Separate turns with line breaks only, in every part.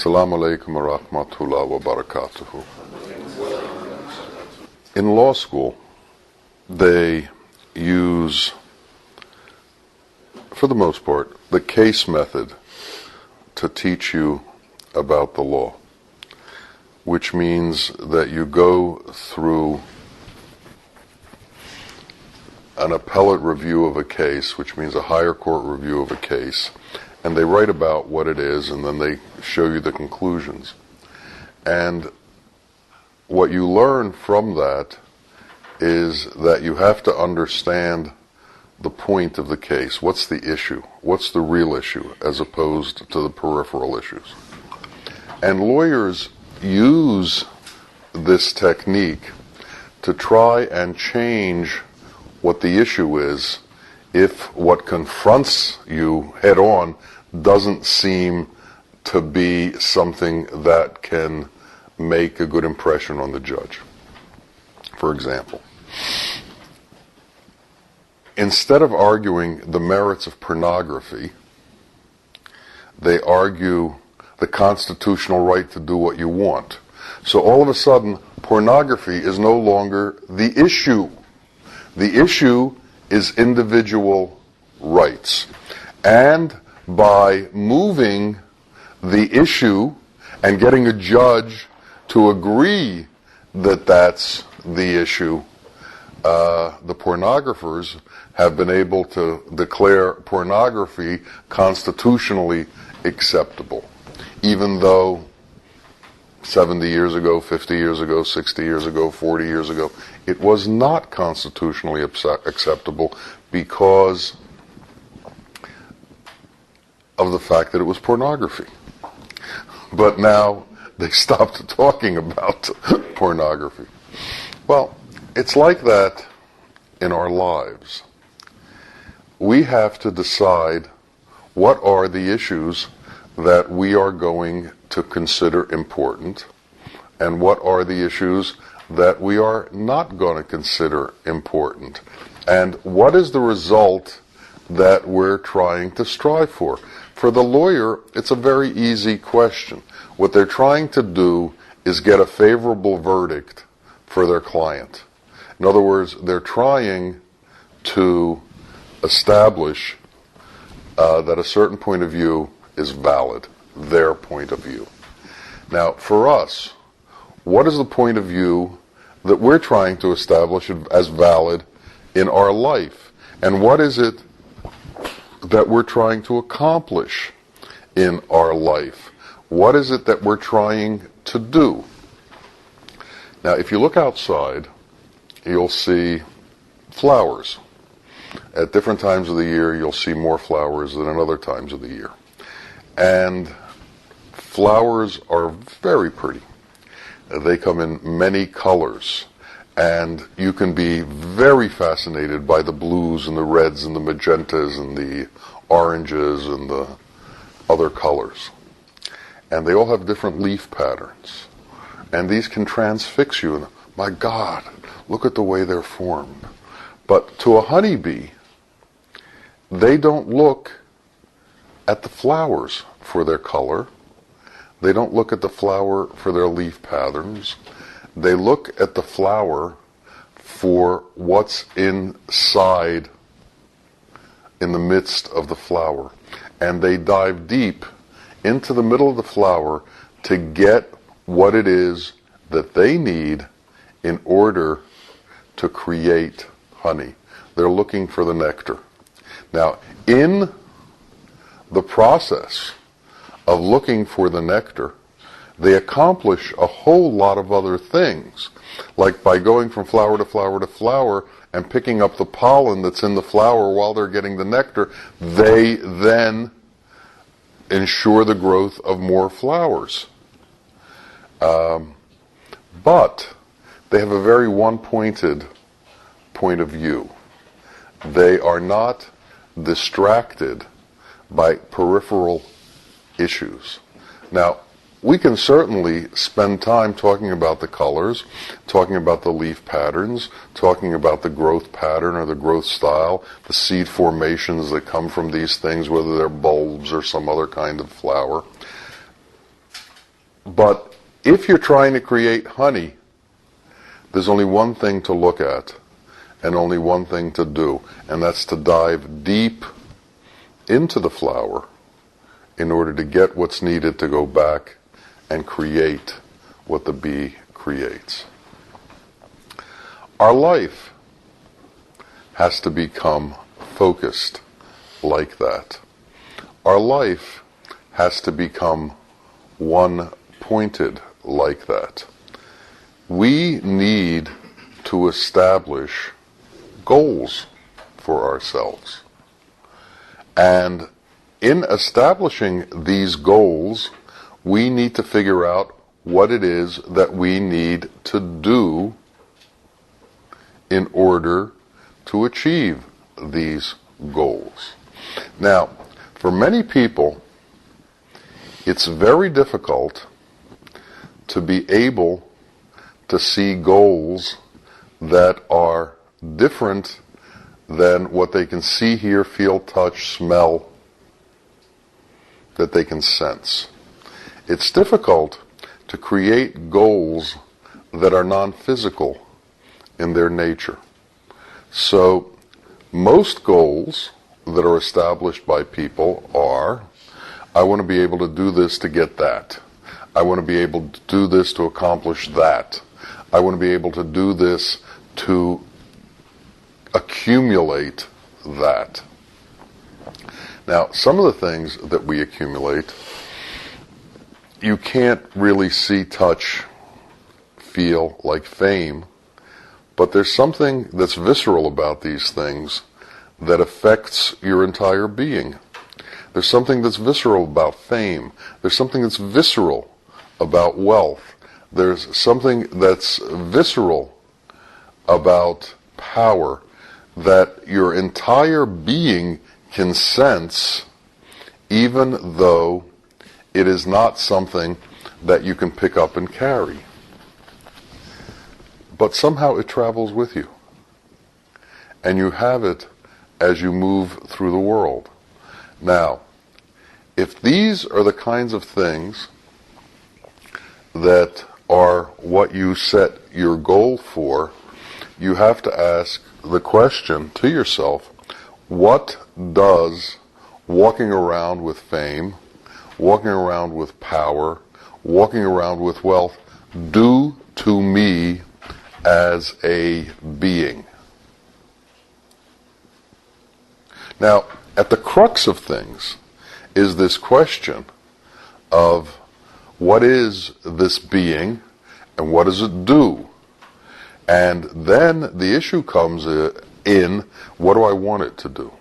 Assalamu alaikum wa rahmatullahi wa barakatuhu. In law school, they use, for the most part, the case method to teach you about the law, which means that you go through an appellate review of a case, which means a higher court review of a case, and they write about what it is, and then they show you the conclusions. And what you learn from that is that you have to understand the point of the case. What's the issue? What's the real issue, as opposed to the peripheral issues? And lawyers use this technique to try and change what the issue is if what confronts you head on doesn't seem to be something that can make a good impression on the judge. For example, instead of arguing the merits of pornography, they argue the constitutional right to do what you want. So all of a sudden, pornography is no longer the issue. The issue is individual rights. And by moving the issue and getting a judge to agree that that's the issue, the pornographers have been able to declare pornography constitutionally acceptable, even though 70 years ago, 50 years ago, 60 years ago, 40 years ago, it was not constitutionally acceptable because of the fact that it was pornography. But now they stopped talking about pornography. Well, it's like that in our lives. We have to decide what are the issues that we are going to consider important, and what are the issues that we are not going to consider important, and what is the result that we're trying to strive for. For the lawyer, it's a very easy question. What they're trying to do is get a favorable verdict for their client. In other words, they're trying to establish that a certain point of view is valid, their point of view. Now, for us, what is the point of view that we're trying to establish as valid in our life? And what is it that we're trying to accomplish in our life? What is it that we're trying to do? Now, if you look outside, you'll see flowers. At different times of the year, you'll see more flowers than at other times of the year. And flowers are very pretty. They come in many colors. And you can be very fascinated by the blues and the reds and the magentas and the oranges and the other colors. And they all have different leaf patterns. And these can transfix you. And, my God, look at the way they're formed. But to a honeybee, they don't look at the flowers for their color. They don't look at the flower for their leaf patterns. They look at the flower for what's inside, in the midst of the flower. And they dive deep into the middle of the flower to get what it is that they need in order to create honey. They're looking for the nectar. Now, in the process of looking for the nectar, they accomplish a whole lot of other things. Like by going from flower to flower to flower and picking up the pollen that's in the flower while they're getting the nectar, they then ensure the growth of more flowers. But they have a very one-pointed point of view. They are not distracted by peripheral issues. Now, we can certainly spend time talking about the colors, talking about the leaf patterns, talking about the growth pattern or the growth style, the seed formations that come from these things, whether they're bulbs or some other kind of flower. But if you're trying to create honey, there's only one thing to look at and only one thing to do, and that's to dive deep into the flower in order to get what's needed to go back and create what the bee creates. Our life has to become focused like that. Our life has to become one-pointed like that. We need to establish goals for ourselves. And in establishing these goals, we need to figure out what it is that we need to do in order to achieve these goals. Now, for many people, it's very difficult to be able to see goals that are different than what they can see, hear, feel, touch, smell, that they can sense. It's difficult to create goals that are non-physical in their nature. So most goals that are established by people are, I want to be able to do this to get that. I want to be able to do this to accomplish that. I want to be able to do this to accumulate that. Now, some of the things that we accumulate, you can't really see, touch, feel like fame, but there's something that's visceral about these things that affects your entire being. There's something that's visceral about fame. There's something that's visceral about wealth. There's something that's visceral about power that your entire being can sense, even though it is not something that you can pick up and carry. But somehow it travels with you. And you have it as you move through the world. Now, if these are the kinds of things that are what you set your goal for, you have to ask the question to yourself, what does walking around with fame, walking around with power, walking around with wealth do to me as a being? Now, at the crux of things is this question of what is this being and what does it do? And then the issue comes in, what do I want it to do?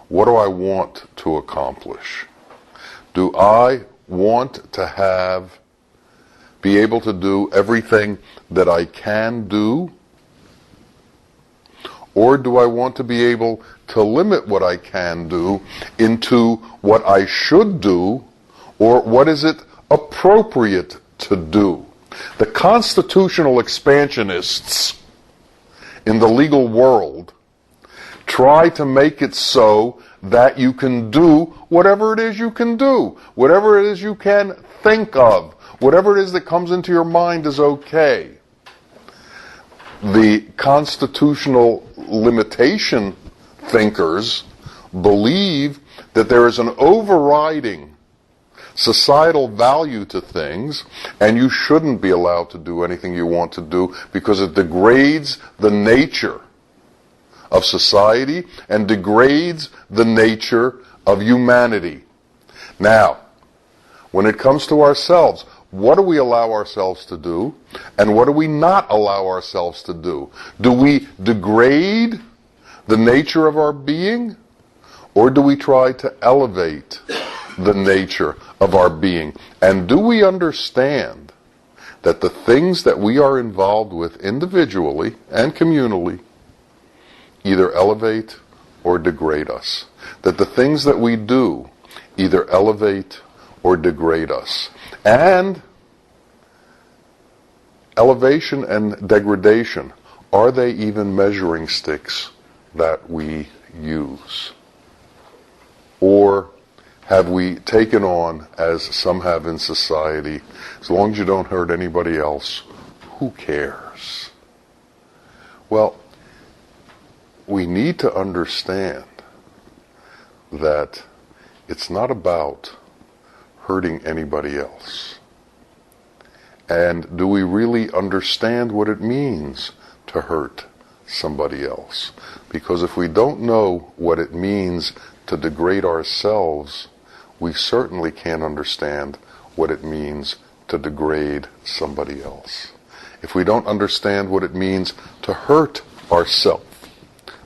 What do I want to accomplish? Do I want to be able to do everything that I can do? Or do I want to be able to limit what I can do into what I should do, or what is it appropriate to do? The constitutional expansionists in the legal world try to make it so that you can do whatever it is you can do, whatever it is you can think of, whatever it is that comes into your mind is okay. The constitutional limitation thinkers believe that there is an overriding societal value to things, and you shouldn't be allowed to do anything you want to do because it degrades the nature of society and degrades the nature of humanity. Now, when it comes to ourselves, what do we allow ourselves to do, and what do we not allow ourselves to do? Do we degrade the nature of our being, or do we try to elevate the nature of our being? And do we understand that the things that we are involved with individually and communally either elevate or degrade us? That the things that we do either elevate or degrade us. And elevation and degradation, are they even measuring sticks that we use? Or have we taken on, as some have in society, as long as you don't hurt anybody else, who cares? Well, we need to understand that it's not about hurting anybody else. And do we really understand what it means to hurt somebody else? Because if we don't know what it means to degrade ourselves, we certainly can't understand what it means to degrade somebody else. If we don't understand what it means to hurt ourselves,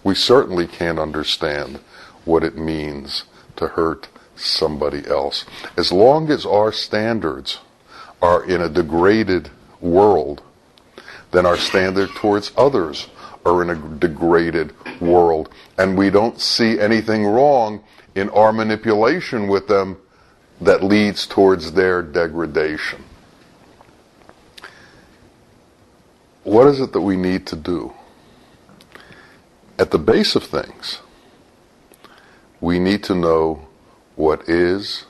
we certainly can't understand what it means to hurt somebody else. As long as our standards are in a degraded world, then our standard towards others are in a degraded world, and we don't see anything wrong in our manipulation with them that leads towards their degradation. What is it that we need to do? At the base of things, we need to know what is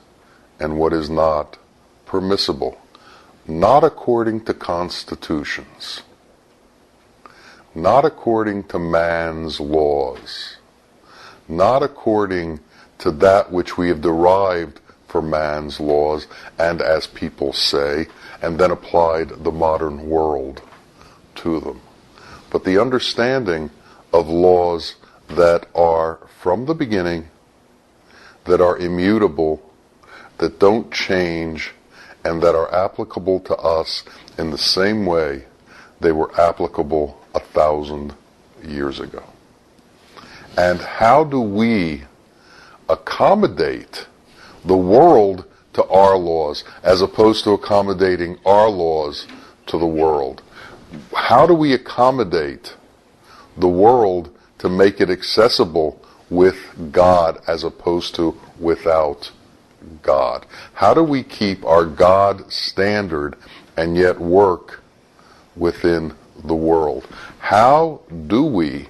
and what is not permissible, not according to constitutions, not according to man's laws, not according to that which we have derived for man's laws and, as people say, and then applied the modern world to them, but the understanding of laws that are from the beginning, that are immutable, that don't change, and that are applicable to us in the same way they were applicable 1,000 years ago. And how do we accommodate the world to our laws as opposed to accommodating our laws to the world? How do we accommodate the world to make it accessible with God as opposed to without God? How do we keep our God standard and yet work within the world? How do we,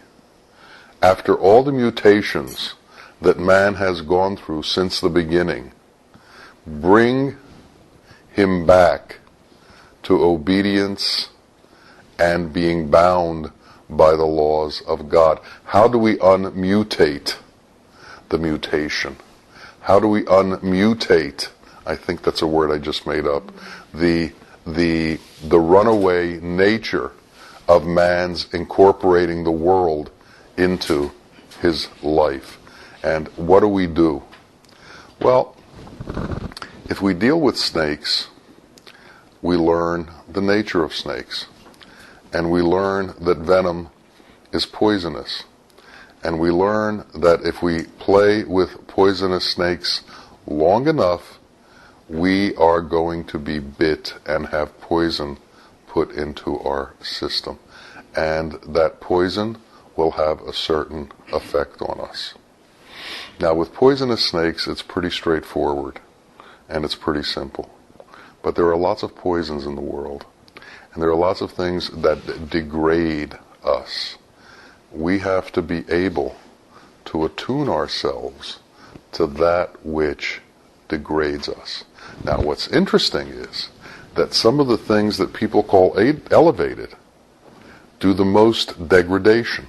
after all the mutations that man has gone through since the beginning, bring him back to obedience and being bound by the laws of God? How do we unmutate the mutation? How do we unmutate, I think that's a word I just made up, the runaway nature of man's incorporating the world into his life? And what do? Well, if we deal with snakes, we learn the nature of snakes. And we learn that venom is poisonous. And we learn that if we play with poisonous snakes long enough, we are going to be bit and have poison put into our system. And that poison will have a certain effect on us. Now, with poisonous snakes, it's pretty straightforward, and it's pretty simple. But there are lots of poisons in the world, and there are lots of things that degrade us. We have to be able to attune ourselves to that which degrades us. Now, what's interesting is that some of the things that people call elevated do the most degradation.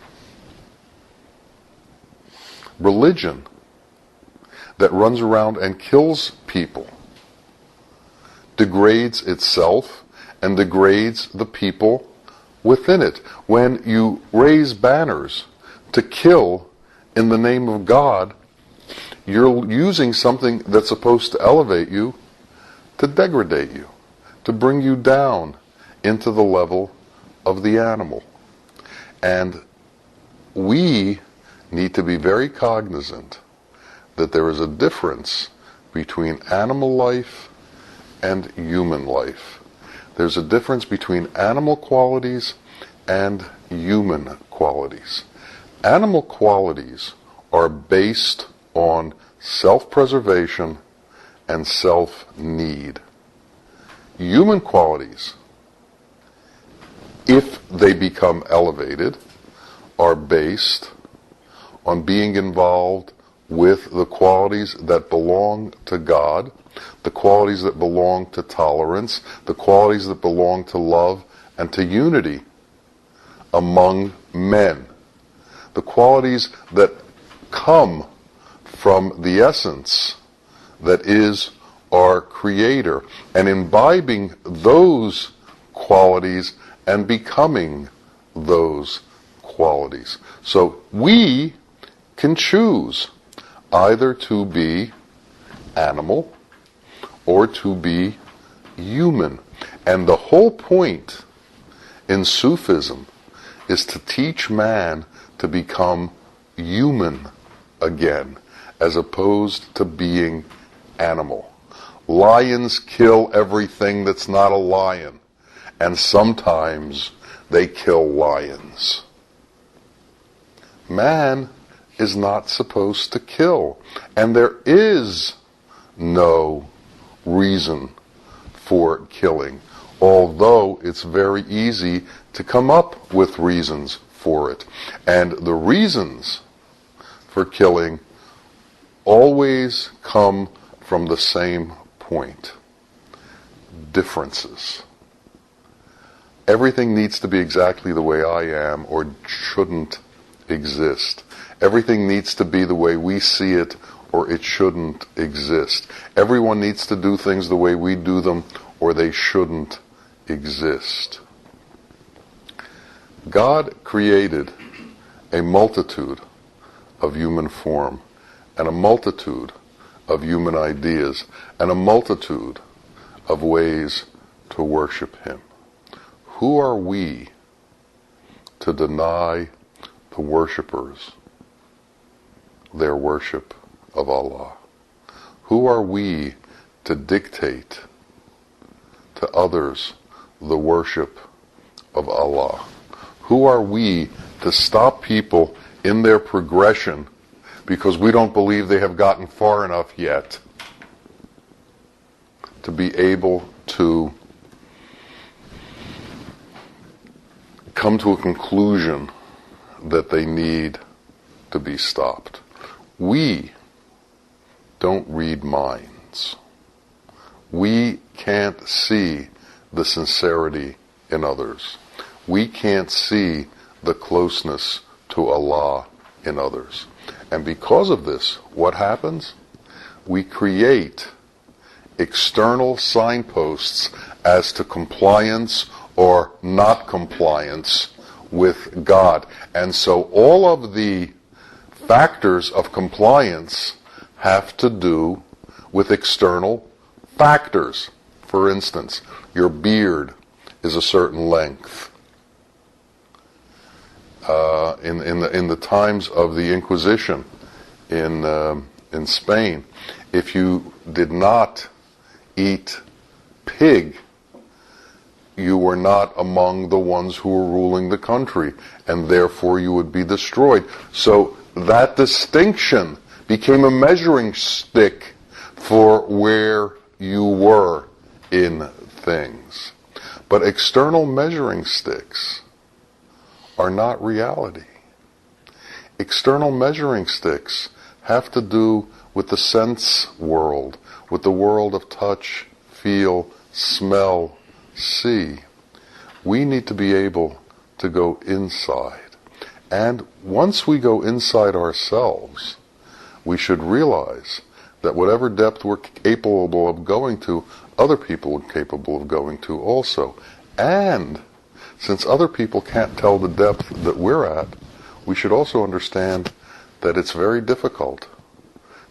Religion that runs around and kills people degrades itself and degrades the people within it. When you raise banners to kill in the name of God, you're using something that's supposed to elevate you to degrade you, to bring you down into the level of the animal. And we need to be very cognizant that there is a difference between animal life and human life. There's a difference between animal qualities and human qualities. Animal qualities are based on self-preservation and self-need. Human qualities, if they become elevated, are based on being involved with the qualities that belong to God, the qualities that belong to tolerance, the qualities that belong to love and to unity among men, the qualities that come from the essence that is our Creator, and imbibing those qualities and becoming those qualities. So we can choose either to be animal or to be human. And the whole point in Sufism is to teach man to become human again, as opposed to being animal. Lions kill everything that's not a lion, and sometimes they kill lions. Man is not supposed to kill, and there is no reason for killing, although it's very easy to come up with reasons for it. And the reasons for killing always come from the same point: differences. Everything needs to be exactly the way I am, or shouldn't exist. Everything needs to be the way we see it, or it shouldn't exist. Everyone needs to do things the way we do them, or they shouldn't exist. God created a multitude of human form, and a multitude of human ideas, and a multitude of ways to worship Him. Who are we to deny the worshippers their worship of Allah? Who are we to dictate to others the worship of Allah? Who are we to stop people in their progression because we don't believe they have gotten far enough yet to be able to come to a conclusion that they need to be stopped? We don't read minds. We can't see the sincerity in others. We can't see the closeness to Allah in others. And because of this, what happens? We create external signposts as to compliance or not compliance with God. And so all of the factors of compliance have to do with external factors. For instance, your beard is a certain length. In the times of the Inquisition in Spain, if you did not eat pig, you were not among the ones who were ruling the country, and therefore you would be destroyed. So that distinction became a measuring stick for where you were in things. But external measuring sticks are not reality. External measuring sticks have to do with the sense world, with the world of touch, feel, smell, see. We need to be able to go inside. And once we go inside ourselves, we should realize that whatever depth we're capable of going to, other people are capable of going to also. And since other people can't tell the depth that we're at, we should also understand that it's very difficult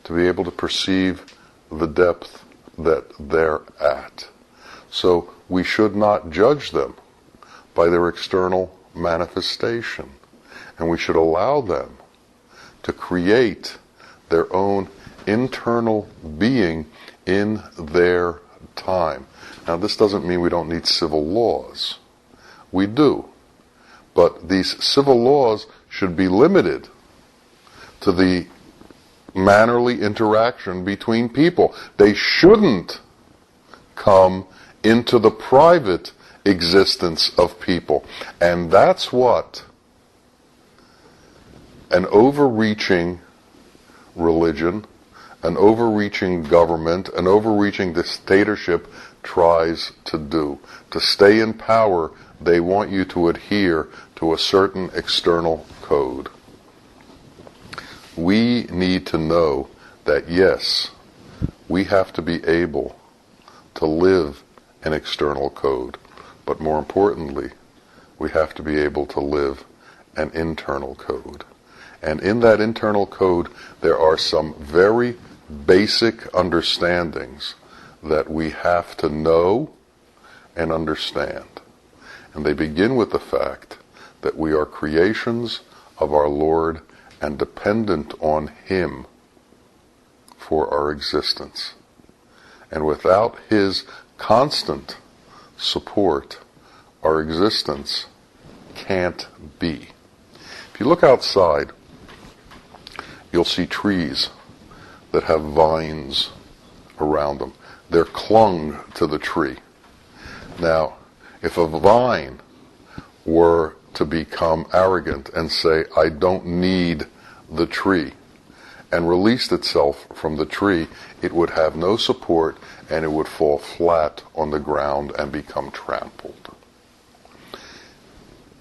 to be able to perceive the depth that they're at. So we should not judge them by their external manifestation, and we should allow them to create their own internal being in their time. Now, this doesn't mean we don't need civil laws. We do. But these civil laws should be limited to the mannerly interaction between people. They shouldn't come into the private existence of people. And that's what an overreaching religion, an overreaching government, an overreaching dictatorship tries to do. To stay in power, they want you to adhere to a certain external code. We need to know that yes, we have to be able to live an external code, but more importantly, we have to be able to live an internal code. And in that internal code, there are some very basic understandings that we have to know and understand. And they begin with the fact that we are creations of our Lord and dependent on Him for our existence. And without His constant support, our existence can't be. If you look outside, you'll see trees that have vines around them. They're clung to the tree. Now, if a vine were to become arrogant and say, I don't need the tree, and released itself from the tree, it would have no support and it would fall flat on the ground and become trampled.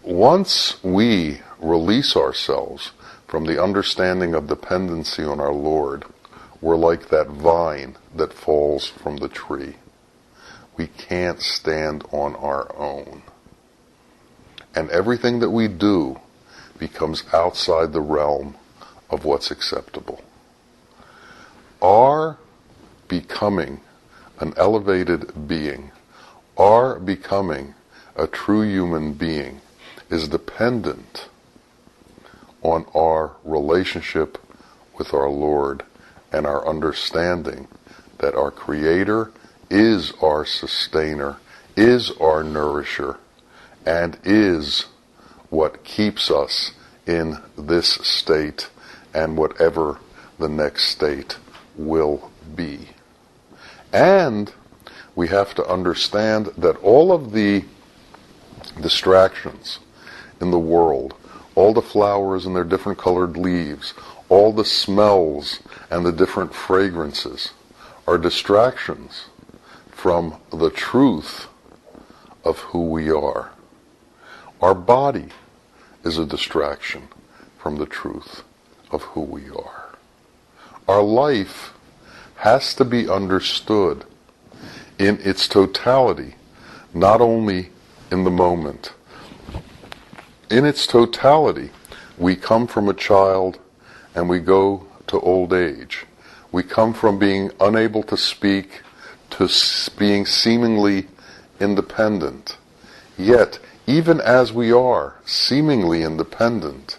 Once we release ourselves from the understanding of dependency on our Lord, we're like that vine that falls from the tree. We can't stand on our own. And everything that we do becomes outside the realm of what's acceptable. Our becoming an elevated being, our becoming a true human being, is dependent on our relationship with our Lord and our understanding that our Creator is our sustainer, is our nourisher, and is what keeps us in this state and whatever the next state will be. And we have to understand that all of the distractions in the world, all the flowers and their different colored leaves, all the smells and the different fragrances are distractions from the truth of who we are. Our body is a distraction from the truth of who we are. Our life has to be understood in its totality, not only in the moment. In its totality, we come from a child and we go to old age. We come from being unable to speak to being seemingly independent. Yet, even as we are seemingly independent,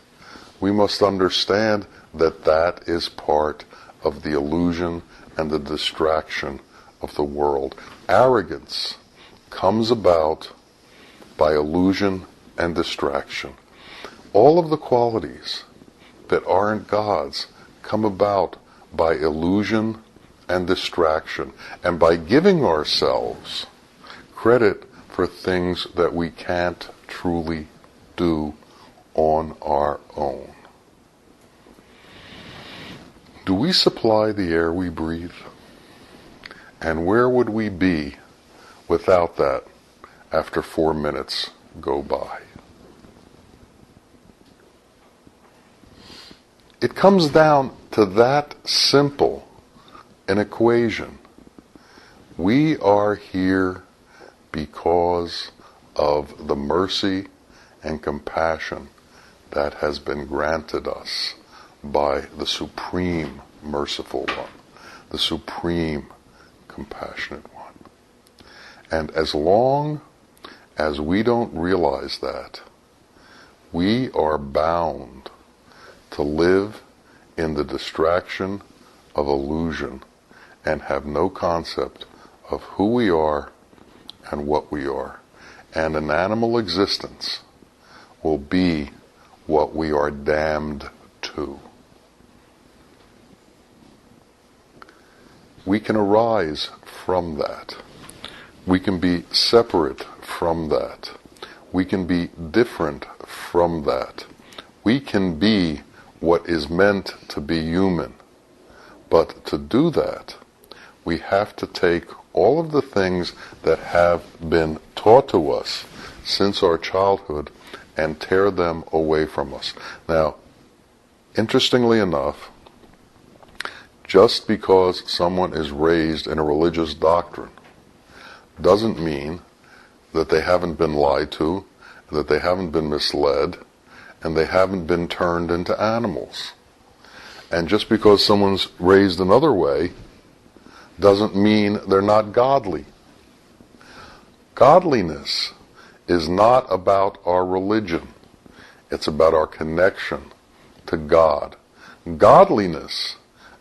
we must understand that that is part of the illusion and the distraction of the world. Arrogance comes about by illusion and distraction. All of the qualities that aren't God's come about by illusion and distraction, and by giving ourselves credit for things that we can't truly do on our own. Do we supply the air we breathe? And where would we be without that after 4 minutes go by? It comes down to that simple an equation. We are here because of the mercy and compassion that has been granted us by the Supreme Merciful One, the Supreme Compassionate One. And as long as we don't realize that, we are bound to live in the distraction of illusion and have no concept of who we are and what we are. And an animal existence will be what we are damned to. We can arise from that. We can be separate from that. We can be different from that. We can be what is meant to be human But to do that, we have to take all of the things that have been taught to us since our childhood and tear them away from us. Now, interestingly enough, just because someone is raised in a religious doctrine doesn't mean that they haven't been lied to, that they haven't been misled, and they haven't been turned into animals. And just because someone's raised another way doesn't mean they're not godly. Godliness is not about our religion. It's about our connection to God. Godliness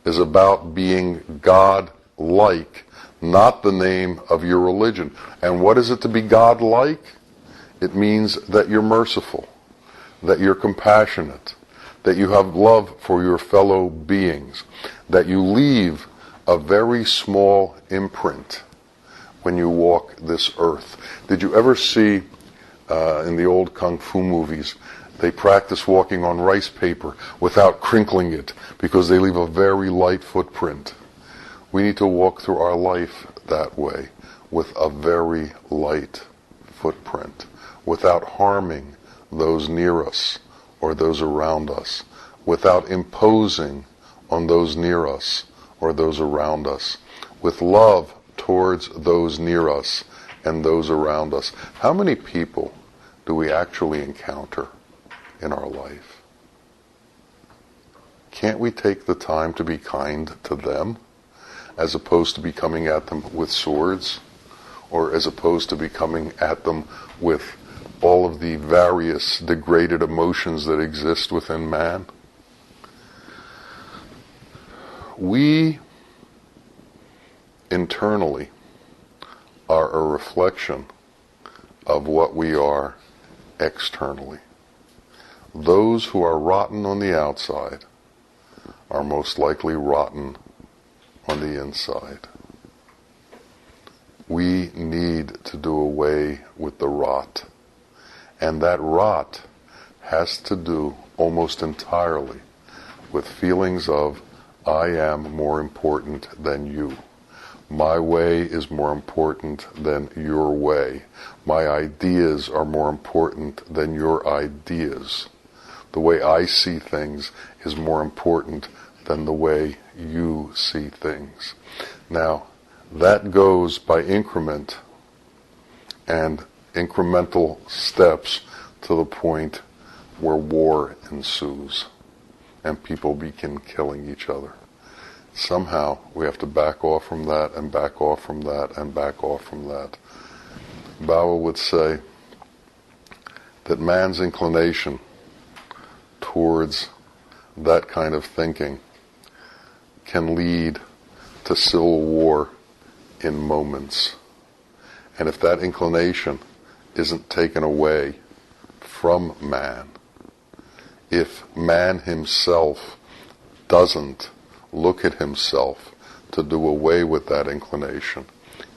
is about being God-like, not the name of your religion. And what is it to be God-like? It means that you're merciful, that you're compassionate, that you have love for your fellow beings, that you leave a very small imprint when you walk this earth. Did you ever see in the old kung fu movies, they practice walking on rice paper without crinkling it because they leave a very light footprint? We need to walk through our life that way, with a very light footprint, without harming those near us or those around us, without imposing on those near us or those around us, with love towards those near us and those around us. How many people do we actually encounter in our life? Can't we take the time to be kind to them, as opposed to be coming at them with swords, or as opposed to be coming at them with all of the various degraded emotions that exist within man? We internally are a reflection of what we are externally. Those who are rotten on the outside are most likely rotten on the inside. We need to do away with the rot. And that rot has to do almost entirely with feelings of, I am more important than you. My way is more important than your way. My ideas are more important than your ideas. The way I see things is more important than the way you see things. Now, that goes by increment and incremental steps to the point where war ensues and people begin killing each other. Somehow we have to back off from that and back off from that and back off from that. Bawa would say that man's inclination towards that kind of thinking can lead to civil war in moments. And if that inclination isn't taken away from man, if man himself doesn't look at himself to do away with that inclination,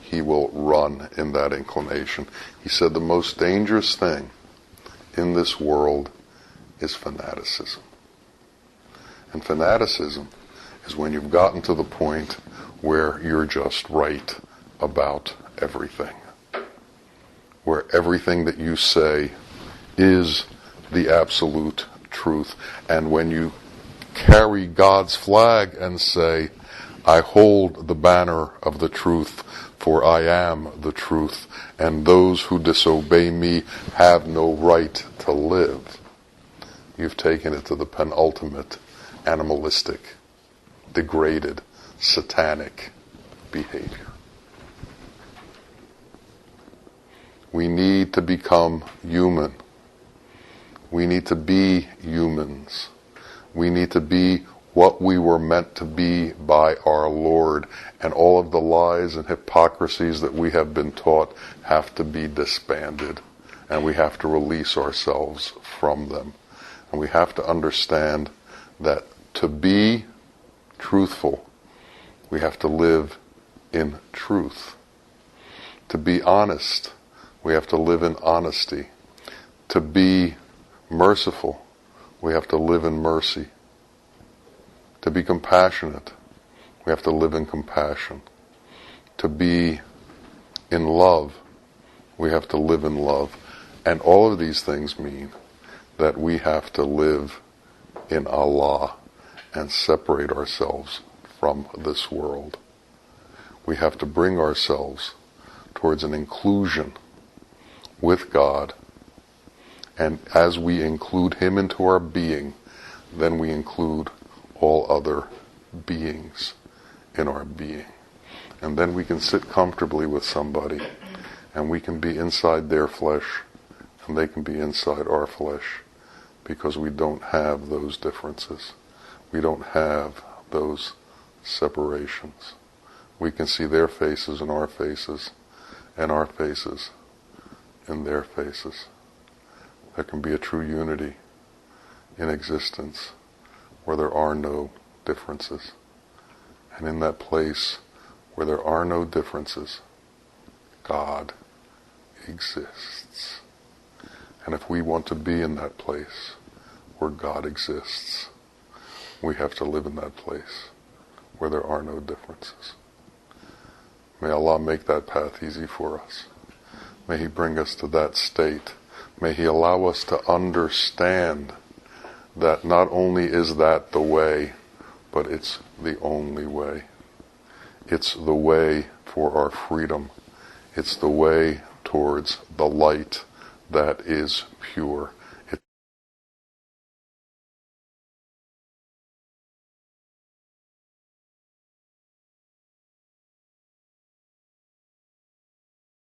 he will run in that inclination. He said the most dangerous thing in this world is fanaticism. And fanaticism is when you've gotten to the point where you're just right about everything, where everything that you say is the absolute truth. And when you carry God's flag and say, I hold the banner of the truth, for I am the truth, and those who disobey me have no right to live, you've taken it to the penultimate animalistic, degraded, satanic behavior. We need to become human. We need to be humans. We need to be what we were meant to be by our Lord, and all of the lies and hypocrisies that we have been taught have to be disbanded, and we have to release ourselves from them. And we have to understand that to be truthful, we have to live in truth. To be honest, we have to live in honesty. To be merciful, we have to live in mercy. To be compassionate, We have to live in compassion. To be in love, we have to live in love. And all of these things mean that we have to live in Allah and separate ourselves from this world. We have to bring ourselves towards an inclusion with God. And as we include Him into our being, then we include all other beings in our being. And then we can sit comfortably with somebody, and we can be inside their flesh, and they can be inside our flesh, because we don't have those differences. We don't have those separations. We can see their faces in our faces, and our faces in their faces. There can be a true unity in existence where there are no differences. And in that place where there are no differences, God exists. And if we want to be in that place where God exists, we have to live in that place where there are no differences. May Allah make that path easy for us. May He bring us to that state. May He allow us to understand that not only is that the way, but it's the only way. It's the way for our freedom. It's the way towards the light that is pure.